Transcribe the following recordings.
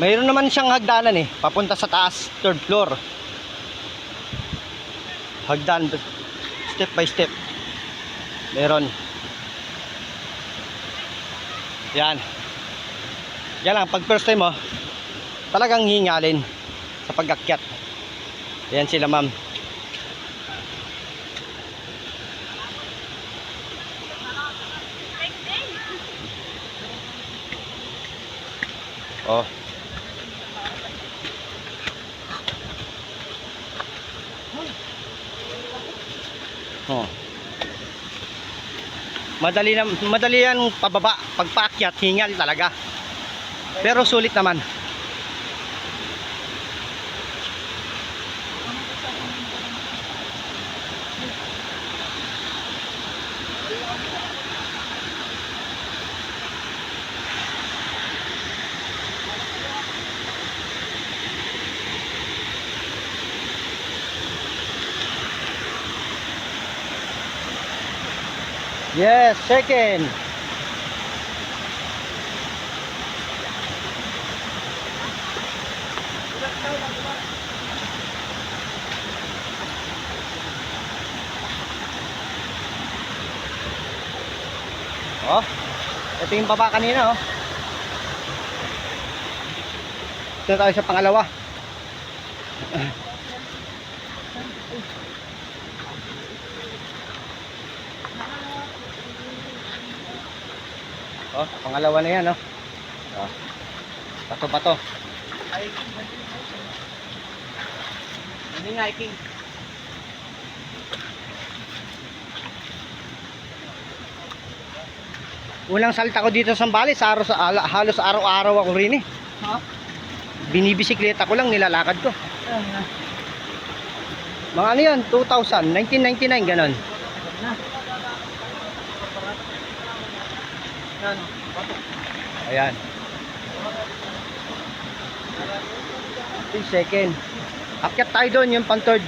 Mayroon naman siyang hagdanan eh, papunta sa taas, third floor. Hagdan, step by step. Meron. Yan. Yan lang, pag first time mo, talagang hingalin sa pag-akyat. Yan sila ma'am. Oh. Oh. Madali yan pababa, pagpaakyat, hingal talaga. Pero sulit naman. Yes, second. Oh, ito yung baba kanina oh. Ito tayo sa pangalawa. Oh, pangalawa na yan oh. Oh. Pato. Hindi nga hiking. Unang salta ko dito sa Sambales, halos araw-araw ako rin eh. Ha? Binibisikleta ko lang, nilalakad ko. Mga ano yun, 2000, 1999, ganon. Ayan. Yung second. Akyat tayo doon, yung pang third.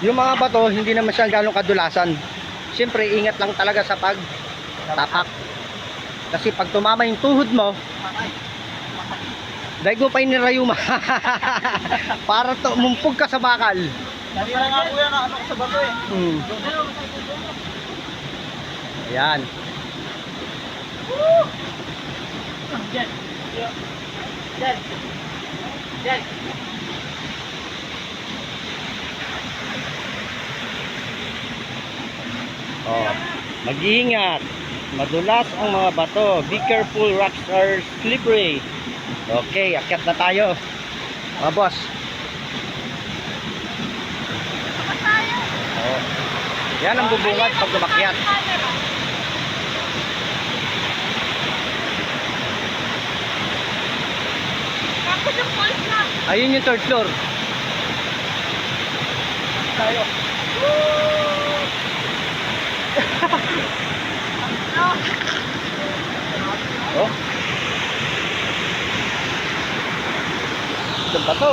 Yung mga bato, hindi naman siya gano'ng kadulasan. Siyempre, ingat lang talaga sa pag-tapak. Kasi pag tumama yung tuhod mo, daig mo pa yung nirayuma. Para mumpog ka sa bakal. Dati na nga po yan, ano ko sa bato eh. Ayan. Diyan. Diyan. Diyan. Oh, mag-iingat. Madulas ang mga bato. Be careful, rocks are slippery. Okay, akyat na tayo. Mga boss. Oh. Yan ang bubungad pag umakyat. Ayun yung third floor. Tayo. Oh. Ito ba to?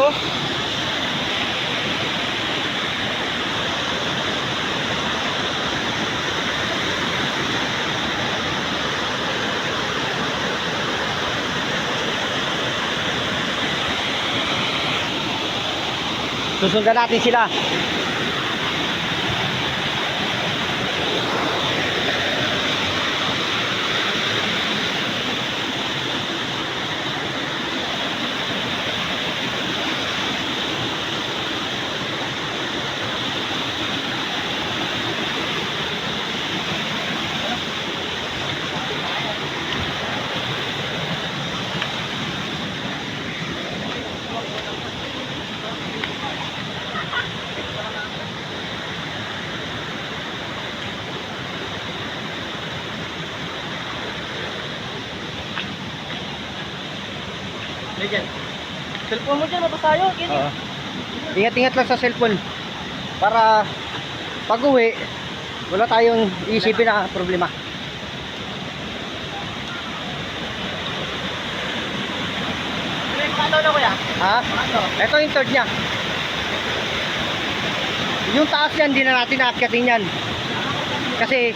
Susundan natin sila. Diyan. Cellphone mo dyan, mabasa yun. Oo. Ingat-ingat lang sa cellphone. Para pag uwi, wala tayong iisipin na problema. Paano na kuya? Ha? Ito yung third niya. Yung taas yan, hindi na natin aakyatin yan. Kasi,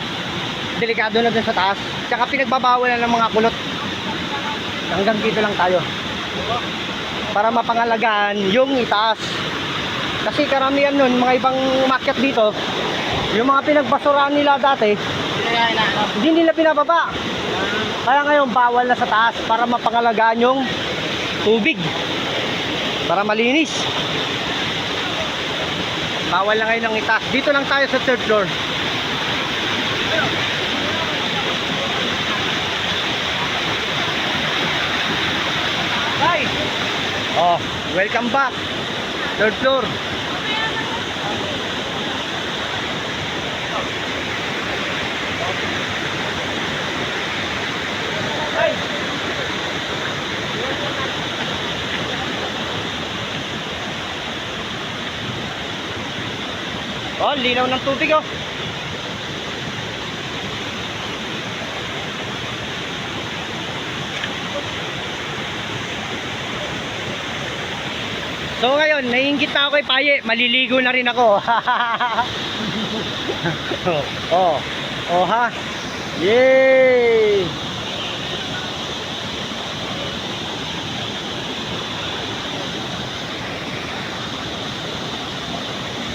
delikado na dun sa taas. Tsaka pinagbabawalan ng mga kulot. Hanggang dito lang tayo. Para mapangalagaan yung itaas. Kasi karamihan nun, mga ibang umakyat dito, yung mga pinagbasuraan nila dati, hindi nila pinababa. Kaya ngayon, bawal na sa taas para mapangalagaan yung tubig. Para malinis. Bawal na ngayon ng itaas. Dito lang tayo sa third floor. Hi! Oh, welcome back. Third floor. Oh, linaw ng tubig oh. So ngayon, naiinggit na ako kay Paye, maliligo na rin ako. Oh, oh ha. Yay!